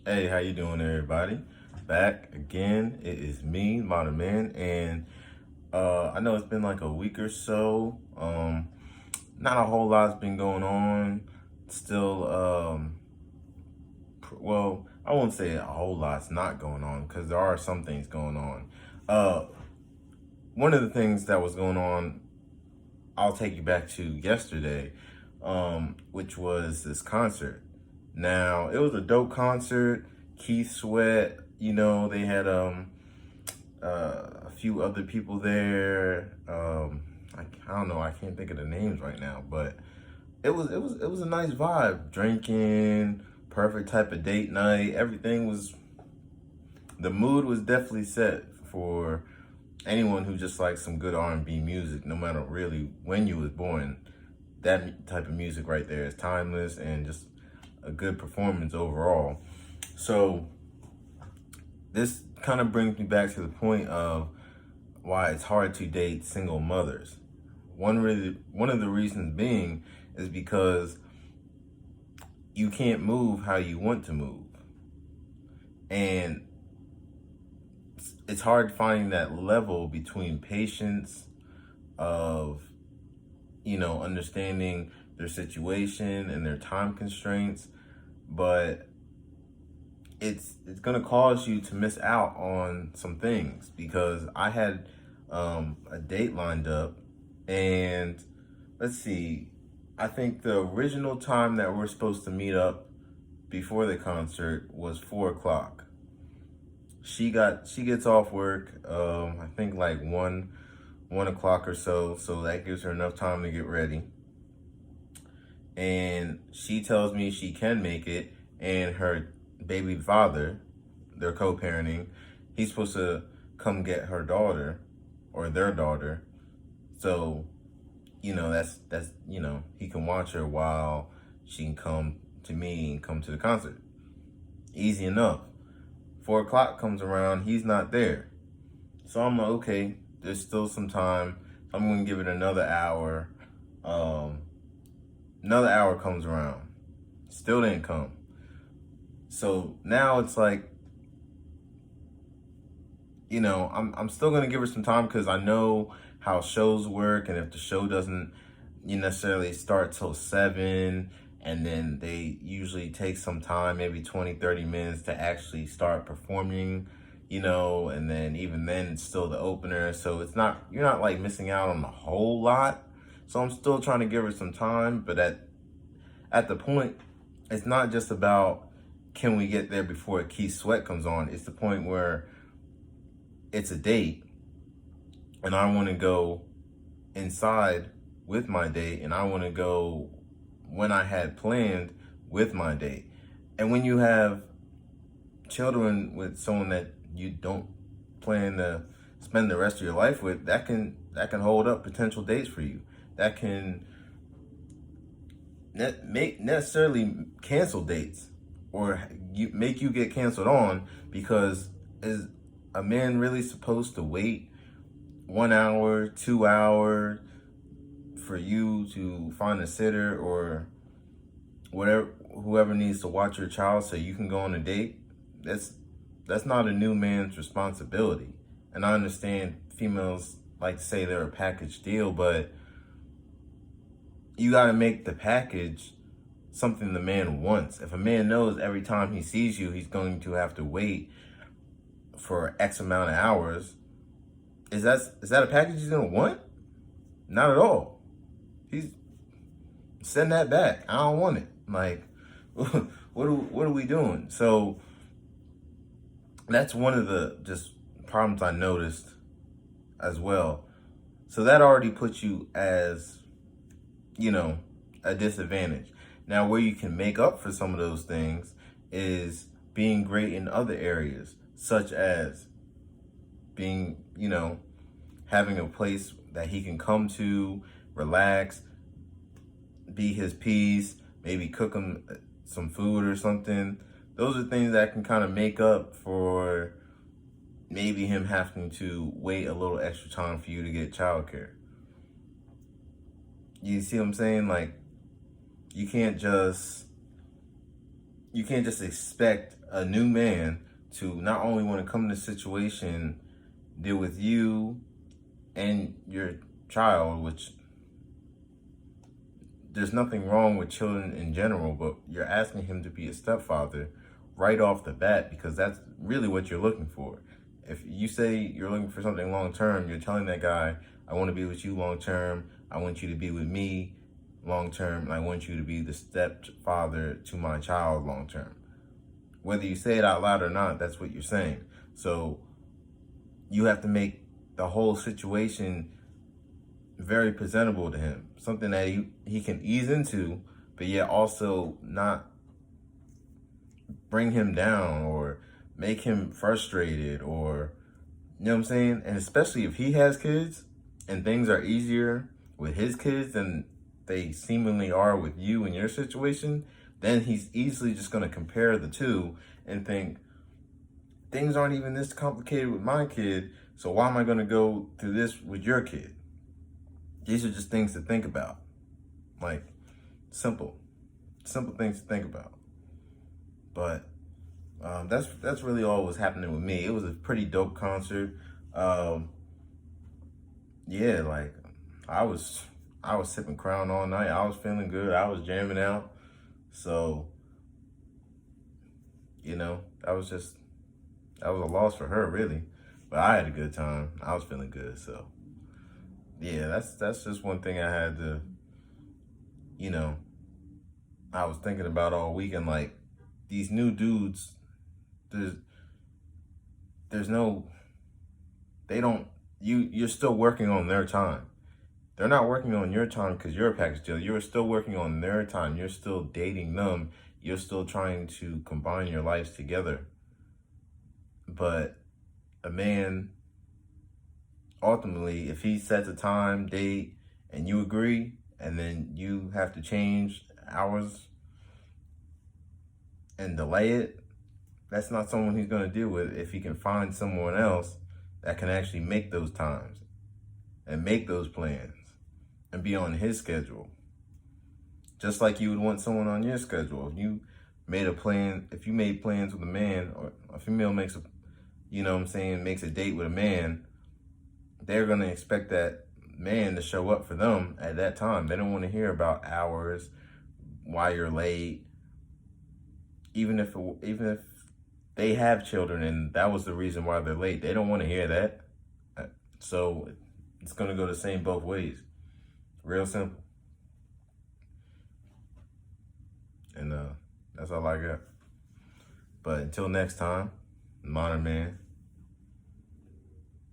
Hey, how you doing, everybody? Back again. It is me, Modern Man, and I know it's been like a week or so. Not a whole lot's been going on. Still, well, I won't say a whole lot's not going on because there are some things going on. Uh, one of the things that was going on, I'll take you back to yesterday, which was this concert. Now, it was a dope concert. Keith Sweat, they had a few other people there. I don't know, I can't think of the names right now, but it was a nice vibe. Drinking, perfect type of date night. The mood was definitely set for anyone who just likes some good R&B music, no matter really when you was born. That type of music right there is timeless and just a good performance overall. So this kind of brings me back to the point of why it's hard to date single mothers. One of the reasons being is because you can't move how you want to move. And it's hard finding that level between patience of, understanding their situation and their time constraints, but it's gonna cause you to miss out on some things because I had a date lined up, and let's see, I think the original time that we're supposed to meet up before the concert was 4 o'clock. She gets off work, I think like 1 o'clock or so that gives her enough time to get ready. And she tells me she can make it, and her baby father, they're co-parenting, he's supposed to come get her daughter or their daughter. So, that's he can watch her while she can come to me and come to the concert. Easy enough. 4 o'clock comes around, he's not there. So I'm like, okay, there's still some time. I'm gonna give it another hour. Another hour comes around, still didn't come. So now it's like, I'm still gonna give her some time because I know how shows work, and if the show doesn't necessarily start till 7, and then they usually take some time, maybe 20-30 minutes to actually start performing, and then even then it's still the opener, so you're not like missing out on a whole lot. So I'm still trying to give her some time, but at the point, it's not just about can we get there before Keith Sweat comes on. It's the point where it's a date, and I want to go inside with my date, and I want to go when I had planned with my date. And when you have children with someone that you don't plan to spend the rest of your life with, that can hold up potential dates for you. That can make necessarily cancel dates, or make you get canceled on, because is a man really supposed to wait 1 hour, 2 hours for you to find a sitter or whoever needs to watch your child so you can go on a date? That's not a new man's responsibility. And I understand females like to say they're a package deal, but you got to make the package something the man wants. If a man knows every time he sees you, he's going to have to wait for X amount of hours, is that a package he's going to want? Not at all. He's send that back. I don't want it. Like, what are we doing? So that's one of the just problems I noticed as well. So that already puts you as, a disadvantage. Now, where you can make up for some of those things is being great in other areas, such as being, having a place that he can come to, relax, be his peace, maybe cook him some food or something. Those are things that can kind of make up for maybe him having to wait a little extra time for you to get childcare. You see what I'm saying? Like, you can't just, you can't just expect a new man to not only want to come in the situation, deal with you and your child, which there's nothing wrong with children in general, but you're asking him to be a stepfather right off the bat because that's really what you're looking for. If you say you're looking for something long term, you're telling that guy, I want to be with you long term. I want you to be with me long term. And I want you to be the stepfather to my child long term. Whether you say it out loud or not, that's what you're saying. So you have to make the whole situation very presentable to him, something that he can ease into, but yet also not bring him down or make him frustrated, or, you know what I'm saying? And especially if he has kids and things are easier with his kids than they seemingly are with you in your situation, then he's easily just going to compare the two and think, things aren't even this complicated with my kid, so why am I going to go through this with your kid? These are just things to think about. Like, simple things to think about. But that's really all was happening with me. It was a pretty dope concert. Yeah, like I was sipping Crown all night. I was feeling good. I was jamming out. So, that was a loss for her, really. But I had a good time. I was feeling good. So, yeah, that's just one thing I had to, I was thinking about all weekend. Like, these new dudes, there's no, they don't, you're still working on their time. They're not working on your time because you're a package deal. You're still working on their time. You're still dating them. You're still trying to combine your lives together. But a man, ultimately, if he sets a time, date, and you agree, and then you have to change hours and delay it, that's not someone he's going to deal with if he can find someone else that can actually make those times and make those plans and be on his schedule. Just like you would want someone on your schedule. If you made plans with a man, or a female makes a date with a man, they're going to expect that man to show up for them at that time. They don't want to hear about hours, why you're late, even if they have children and that was the reason why they're late. They don't want to hear that. So it's going to go the same both ways. Real simple. And that's all I got. But until next time, Modern Man.